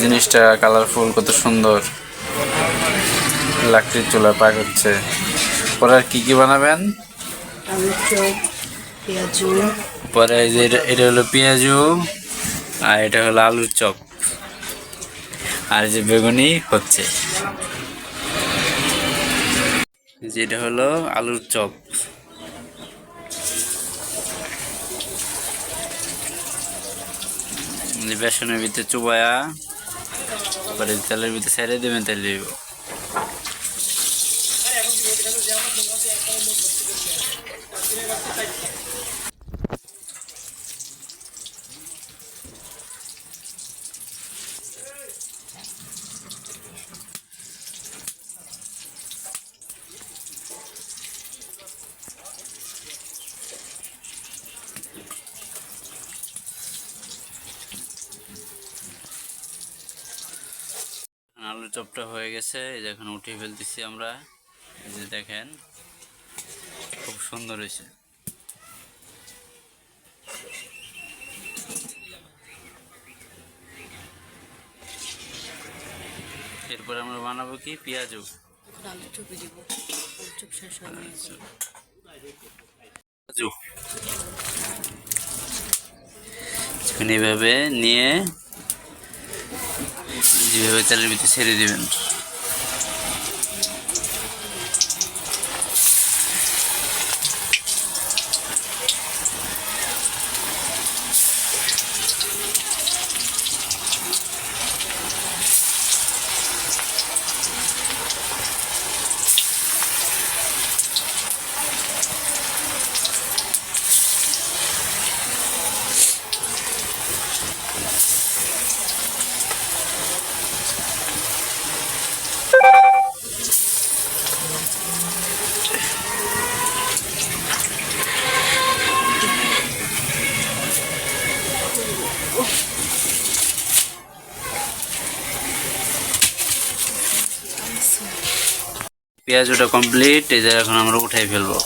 জিনিসটা কালারফুল, কত সুন্দর। লাকড়ির চুলা পাক হচ্ছে। পরে আর কি কি বানাবেন? আলুর চপ, পেঁয়াজু। পরে এই যে এটা হলো পেঁয়াজু, আর এটা হলো আলুর চপ, আর যে বেগুনি হচ্ছে, যেটা হলো আলুর চপ। বেসনের ভিতরে চুবায়া পরে তেলের ভিতরে ছেড়ে দেবেন, তেল দিব। আলুর চপটা হয়ে গেছে, এই যে এখন উঠিয়ে ফেলতেছি আমরা। এই যে দেখেন, খুব সুন্দর হয়েছে। এরপরে আমরা বানাবো কি, পেঁয়াজু। আলুর চপে দিব। আলুর চপ শেষ হবে। এখন এইভাবে নিয়ে যেভাবে তেলের ভিতরে ছেড়ে দিবেন। পেঁয়াজটা কমপ্লিট, এই যে এখন আমরা উঠাই ফেলবো।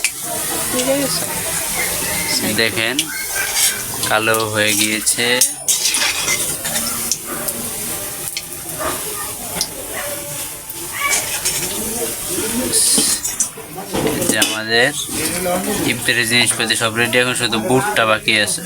দেখেন, কালো হয়ে গিয়েছে। যে আমাদের ইফতারের জিনিসপাতি সব রেডি, এখন শুধু বুটটা বাকি আছে।